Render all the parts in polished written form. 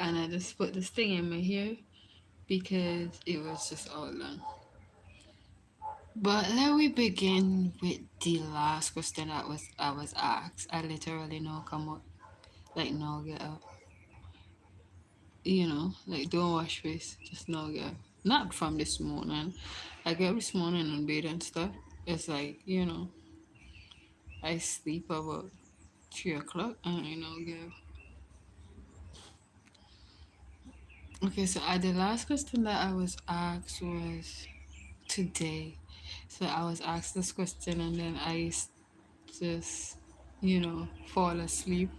and I just put this thing in my hair because it was just all done. But let we begin with the last question that was I was asked. I literally know come up like no get up. Like don't wash face, just no get up. Not from this morning. I get up this morning and bed and stuff. It's like, I sleep about 3 o'clock and I know get up. Okay, so the last question that I was asked was today. So I was asked this question and then just, fall asleep.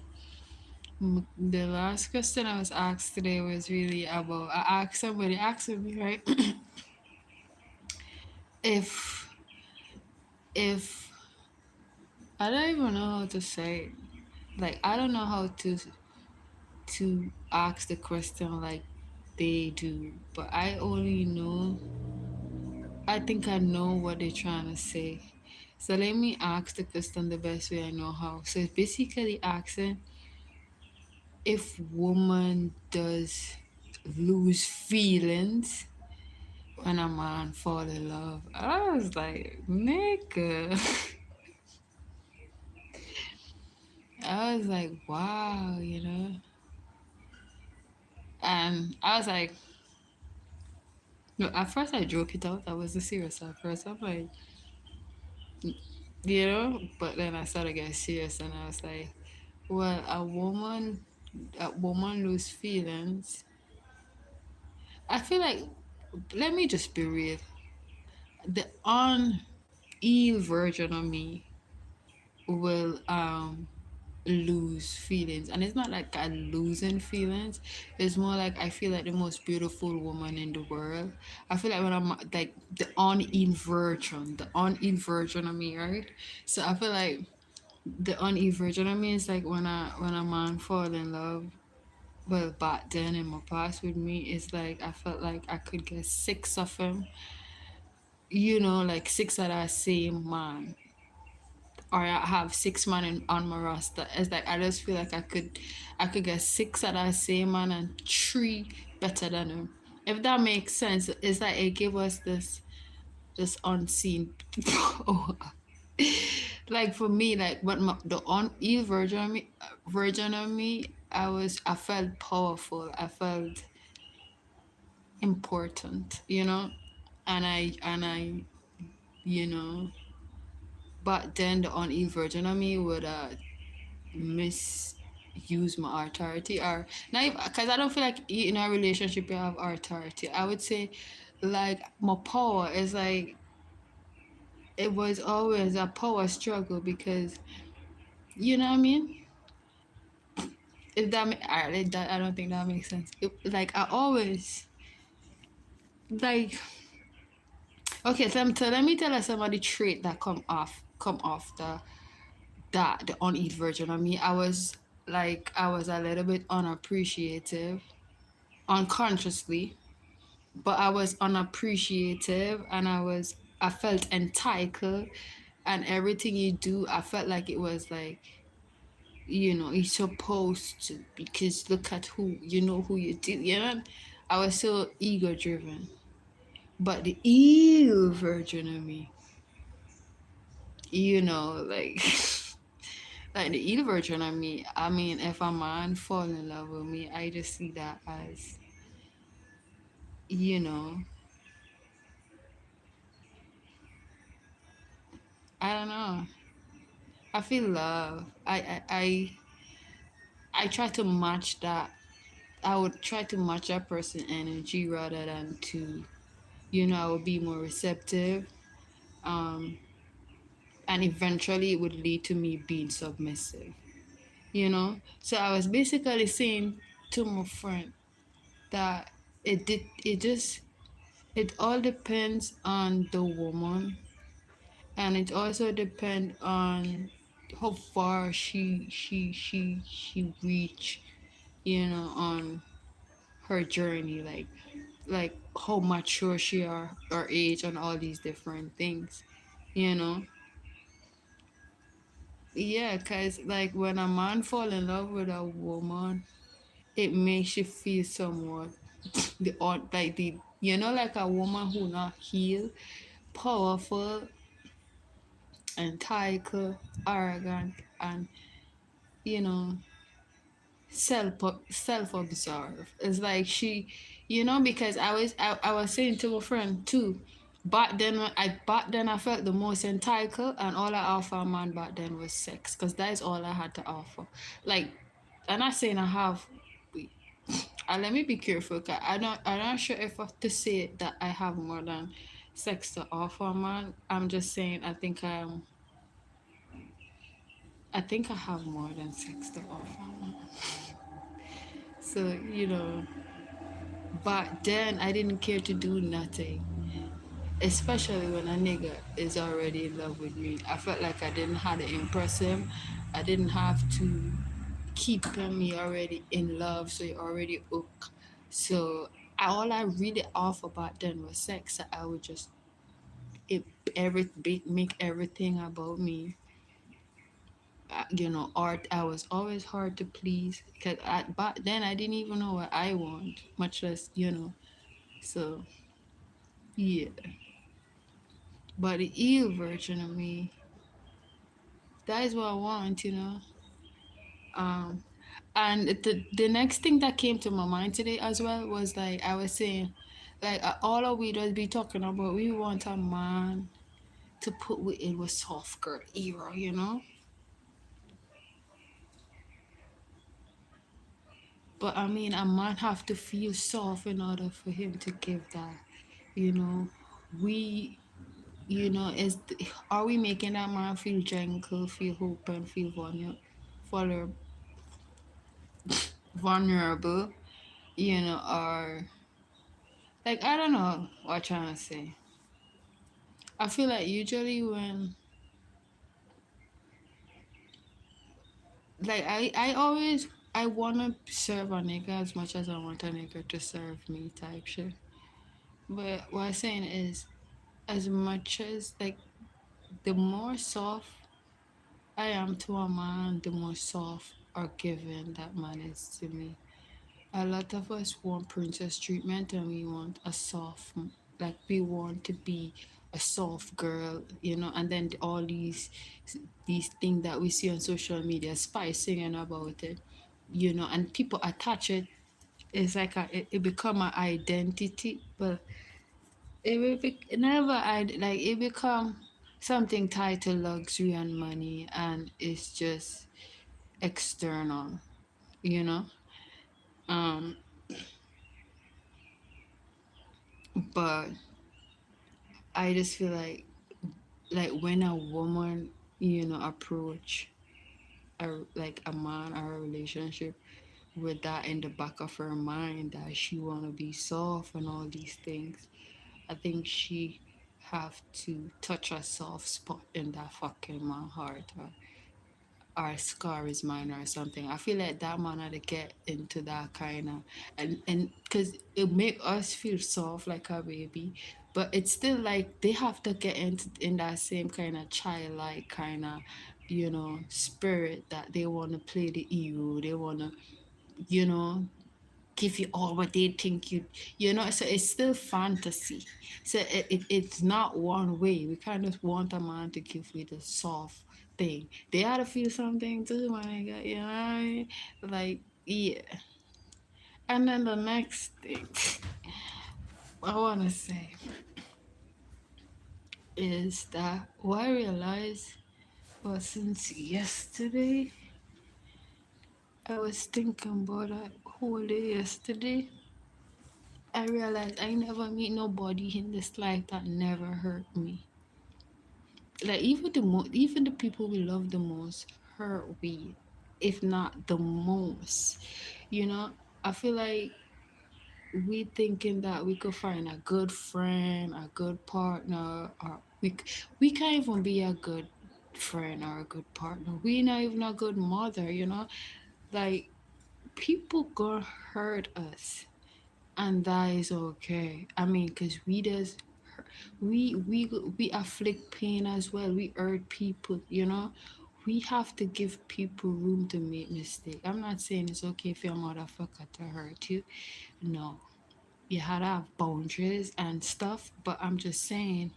The last question I was asked today was really about I asked somebody asking me, right? if if I don't even know how to say it. Like I don't know how to ask the question like they do, but I only know I think I know what they're trying to say. So let me ask the question the best way I know how. So it's basically asking if woman does lose feelings when a man fall in love. I was like, nigga. I was like, wow, And I was like, no, at first I joke it out. I wasn't serious at first. I'm like, but then I started getting serious and I was like, well, a woman lose feelings. I feel like, let me just be real. The unhealed version of me will lose feelings, and it's not like I'm losing feelings. It's more like I feel like the most beautiful woman in the world. I feel like when I'm like the unhealed version of me, right? So I feel like the uneven version of me is like when a man fall in love. Well, back then in my past with me, it's like I felt like I could get six of him, like six of that same man, or I have six man on my roster. It's like I just feel like I could get six of that same man and three better than him. If that makes sense, it's like it gave us this unseen power. Like for me, like when the uneven version of me, I felt powerful. I felt important, and I, you know, but then the uneven version of me would misuse my authority, or not, because I don't feel like in a relationship you have authority. I would say, like my power is like it was always a power struggle because you know what I mean. If that I don't think that makes sense. Like I always like okay. So let me tell us somebody trait that come off the uneat version of me. I was a little bit unappreciative unconsciously, but I was unappreciative and I felt entitled, and everything you do I felt like it was like you're supposed to, because look at who you do, I was so ego driven. But the evil version of me, like like the evil version of me, I mean, if a man fall in love with me, I just see that as, you know, I don't know. I feel love. I try to match that. I would try to match that person energy rather than to, I would be more receptive. Um, and eventually it would lead to me being submissive. So I was basically saying to my friend that it all depends on the woman, and it also depends on how far she reach, on her journey, like how mature she are, her age, and all these different things, you know. Yeah, cause like when a man fall in love with a woman, it makes you feel somewhat the odd like the like a woman who not healed, powerful, entitled, arrogant, and you know self self-absorbed. It's like because I was saying to a friend too. Back then I felt the most entitled, and all I offered a man back then was sex, because that is all I had to offer. Like, I'm not saying I have. And let me be careful. 'Cause I'm not sure if I have to say that I have more than sex to offer, man. I'm just saying I think I have more than sex to offer, man. So but then I didn't care to do nothing, especially when a nigga is already in love with me. I felt like I didn't have to impress him. I didn't have to keep him. He already in love, so he already hooked. So all I really offer back then was sex. So I would just it make everything about me. Art. I was always hard to please because back then I didn't even know what I want, much less. So yeah, but the evil version of me, that is what I want. Um, and the next thing that came to my mind today as well was like I was saying, like all of we just be talking about, we want a man to put in with soft girl era. But I mean, a man have to feel soft in order for him to give that. You know, we, are we making that man feel gentle, feel open, feel vulnerable, vulnerable, or like I don't know what I'm trying to say. I feel like usually when like I wanna serve a nigga as much as I want a nigga to serve me type shit. But what I'm saying is, as much as like the more soft I am to a man, the more soft or giving that man is to me. A lot of us want princess treatment, and we want a soft, like we want to be a soft girl, and then all these things that we see on social media, spicing and about it, and people attach it. It's like it become an identity, but it never like it become something tied to luxury and money, and it's just external, you know. Um, but I just feel like when a woman, approach like a man or a relationship with that in the back of her mind that she wanna be soft and all these things, I think she have to touch a soft spot in that fucking man heart, or scar is mine or something. I feel like that man had to get into that kind of and because it make us feel soft like a baby, but it's still like they have to get into in that same kind of childlike kind of spirit that they want to play the hero. They want to you know give you all what they think so it's still fantasy. So it's not one way. We kind of want a man to give you the soft thing. They ought to feel something too, my nigga, you know what I mean? Like, yeah. And then the next thing I want to say is that what I realized was since yesterday, I was thinking about that whole day yesterday. I realized I never meet nobody in this life that never hurt me. Like even the people we love the most hurt we, if not the most. You know, I feel like we thinking that we could find a good friend, a good partner, or we can't even be a good friend or a good partner. We not even a good mother. Like people gonna hurt us, and that is okay. I mean, cause we afflict pain as well. We hurt people. we have to give people room to make mistakes. I'm not saying it's okay for your motherfucker to hurt you. No, you had to have boundaries and stuff. But I'm just saying,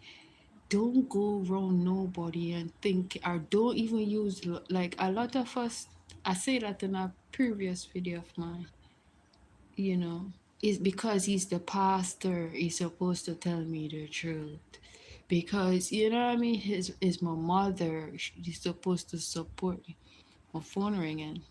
don't go around nobody and think, or don't even use like a lot of us. I say that in a previous video of mine. You know, it's because he's the pastor. He's supposed to tell me the truth. Because you know what I mean. His is my mother. She's supposed to support me. My phone ringing.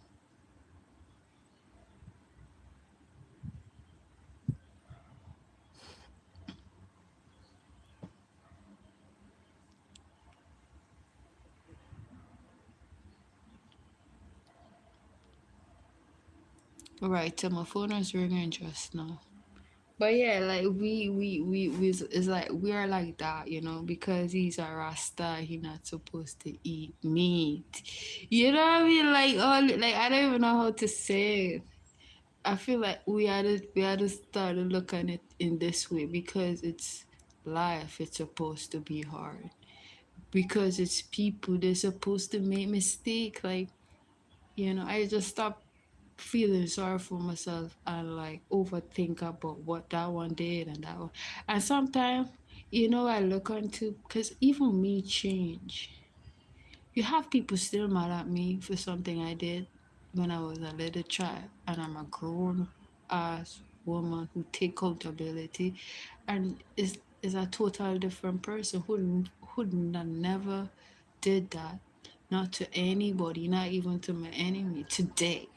Right, so my phone was ringing just now. But yeah, like we it's like we are like that, you know, because he's a Rasta, he not supposed to eat meat. You know what I mean? Like oh, like I don't even know how to say it. I feel like we had to start to look at it in this way because it's life. It's supposed to be hard because it's people. They're supposed to make mistake. Like I just stopped feeling sorry for myself and like overthink about what that one did and that one. And sometimes, I look onto because even me change. You have people still mad at me for something I did when I was a little child, and I'm a grown ass woman who take accountability, and is a total different person who never did that, not to anybody, not even to my enemy today.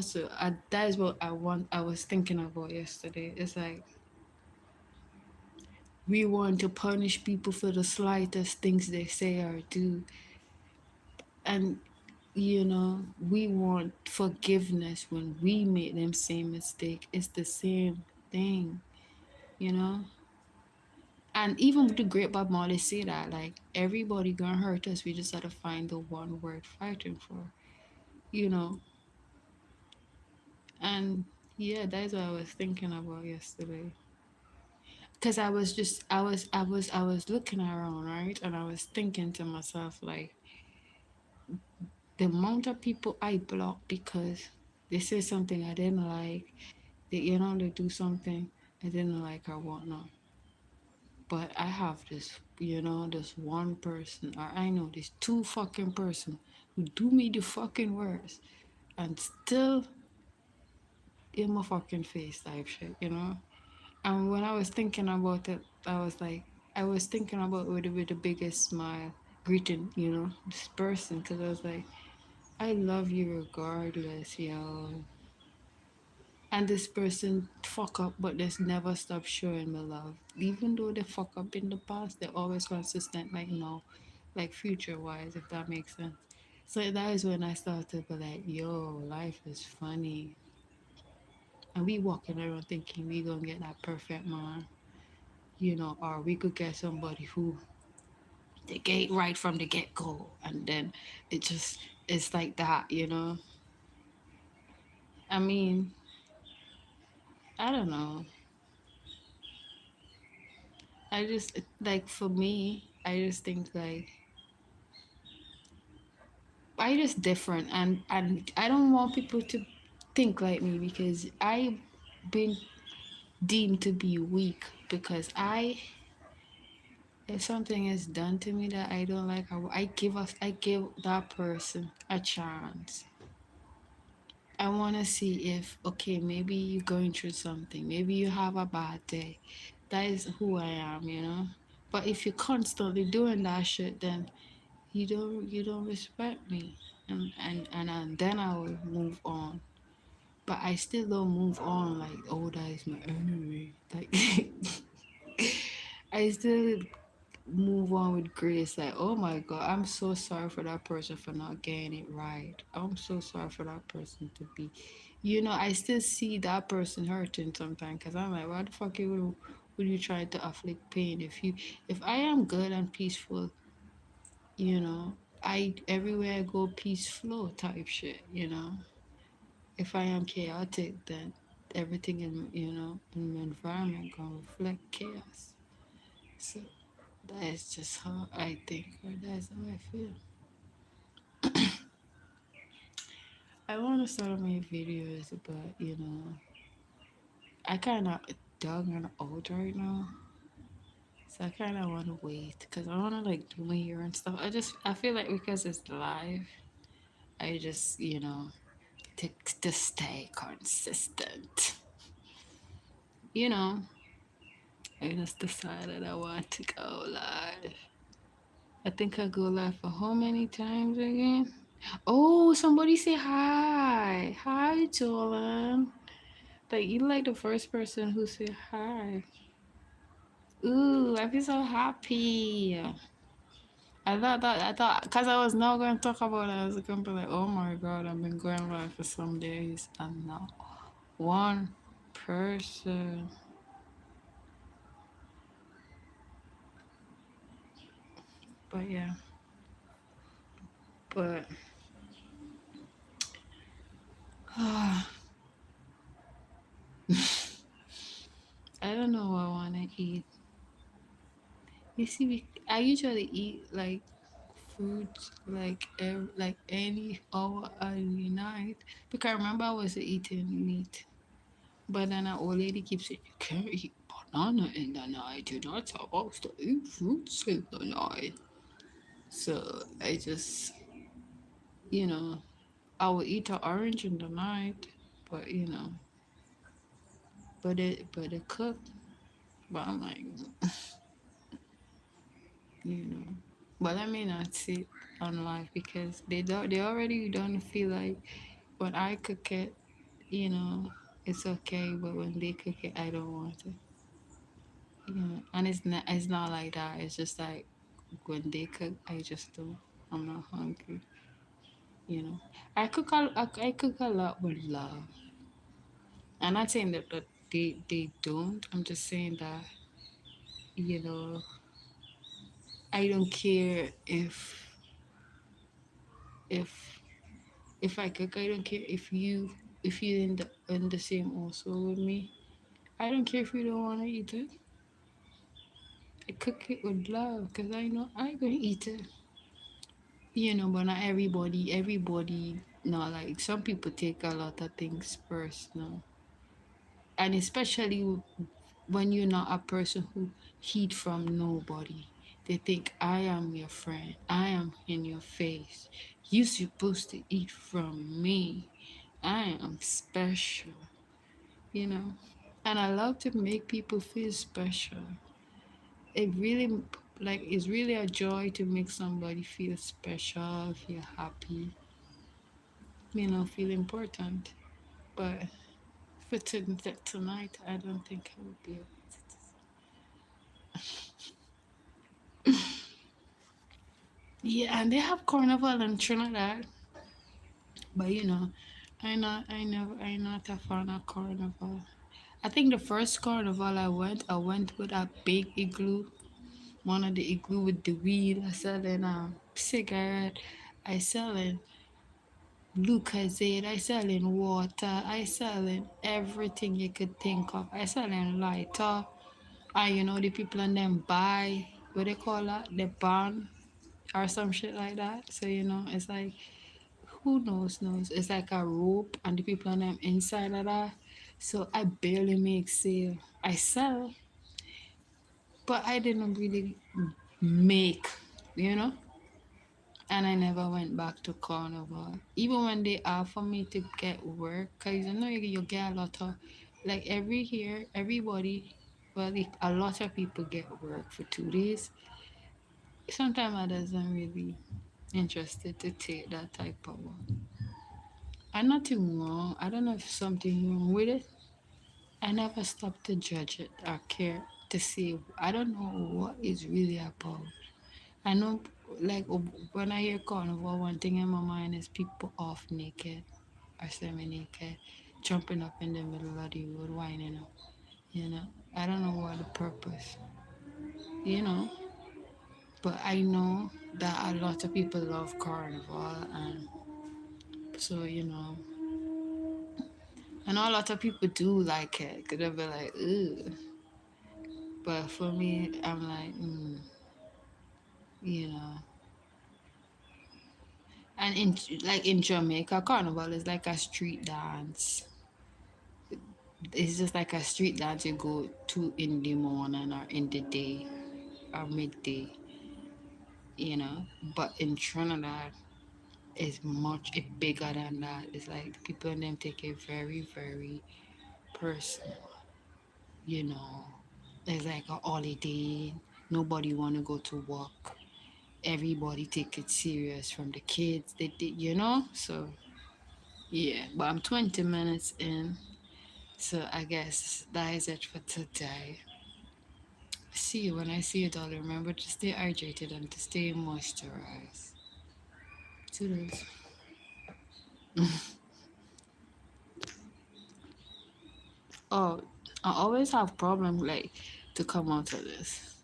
So that is what I was thinking about yesterday. It's like we want to punish people for the slightest things they say or do, and we want forgiveness when we make them same mistake. It's the same thing, you know. And even with the great Bob Marley say that like everybody gonna hurt us. We just gotta find the one word fighting for, you know. And yeah, that's what I was thinking about yesterday. Cause I was looking around, right? And I was thinking to myself, like, the amount of people I block because they say something I didn't like, they do something I didn't like or whatnot. But I have this one person, or I know this two fucking person who do me the fucking worst and still in my fucking face type shit. And when I was thinking about it, I was thinking about it with the biggest smile, greeting, this person, because I was like, I love you regardless, yo. And this person fuck up, but they never stop showing me love. Even though they fuck up in the past, they're always consistent, like no, like future wise, if that makes sense. So that is when I started to be like, yo, life is funny. And we walking around thinking we gonna get that perfect man, or we could get somebody who they get right from the get go, and then it's like that. I mean, I don't know. I just like for me, I just think like I just different, and I don't want people to think like me because I've been deemed to be weak because if something is done to me that I don't like, I give that person a chance. I want to see if, okay, maybe you're going through something. Maybe you have a bad day. That is who I am. But if you're constantly doing that shit, then you don't respect me. And then I will move on. But I still don't move on like, oh, that is my enemy. Like, I still move on with grace. Like, oh my God, I'm so sorry for that person for not getting it right. I'm so sorry for that person to be, I still see that person hurting sometimes because I'm like, why the fuck would you try to afflict pain if I am good and peaceful, I everywhere I go peace flow type shit. If I am chaotic, then everything in my environment gonna reflect chaos. So that's just how I think, or that's how I feel. I want to start my videos, but I kind of dug and out right now, so I kind of want to wait because I want to like do my hair and stuff. I feel like because it's live, I just to stay consistent. You know, I just decided I want to go live. I think I go live for how many times again? Oh, somebody say hi. Hi, Jolan. Like you like the first person who said hi. Ooh, I feel so happy. I thought, because I was not going to talk about it. I was going to be like, oh my God, I've been going live for some days and not one person. But yeah, but I don't know what I want to eat. You see, I usually eat like foods like any hour of the night because I remember I was eating meat, but then an old lady keeps saying you can't eat banana in the night. You're not supposed to eat fruits in the night. So I just you know I will eat an orange in the night, but but it cooked. But I'm like you know. But I may not sit on live because they already don't feel like when I cook it, it's okay, but when they cook it, I don't want it. And it's not like that. It's just like when they cook, I just don't. I'm not hungry. You know, I cook a lot with love. I'm not saying that they don't. I'm just saying that you know I don't care if if I cook. I don't care if you in the same also with me. I don't care if you don't want to eat it. I cook it with love because I know I gonna eat it. But not everybody, no, like some people take a lot of things personal. And especially when you're not a person who heed from nobody. They think I am your friend. I am in your face. You supposed to eat from me. I am special, you know. And I love to make people feel special. It really it's really a joy to make somebody feel special, feel happy, feel important. But for tonight, I don't think I would be able to. Yeah, and they have carnival in Trinidad, but I'm not a fan of carnival. I think the first carnival I went with a big igloo, one of the igloo with the wheel. I selling cigarette. I selling Lucozade, I selling water, I selling everything you could think of. I selling lighter. And the people on them buy what they call that? The bond or some shit like that. So it's like who knows. It's like a rope and the people on them inside of that. So I barely make sale. I sell, but I didn't really make, you know? And I never went back to carnival. Even when they offer me to get work, because you get a lot of, like every year, everybody, well, a lot of people get work for 2 days. Sometimes I doesn't really interested to take that type of work. And nothing wrong. I don't know if something wrong with it. I never stop to judge it or care to see. I don't know what it's really about. I know, like, when I hear carnival, one thing in my mind is people off naked or semi-naked, jumping up in the middle of the road, winding up. You know, I don't know what the purpose. You know, but I know that a lot of people love carnival, and so I know a lot of people do like it. Cause they'll be like, ugh. But for me, I'm like, you know. And in Jamaica, carnival is like a street dance. It's just like a street dance you go to in the morning or in the day or midday, you know. But in Trinidad, it's much bigger than that. It's like people in them take it very, very personal, you know. It's like a holiday. Nobody wanna go to work. Everybody take it serious from the kids. They did, you know. So yeah, but I'm 20 minutes in, so I guess that is it for today. See you when I see you, darling. Remember to stay hydrated and to stay moisturized. Toodles. Oh, I always have problem like to come out of this.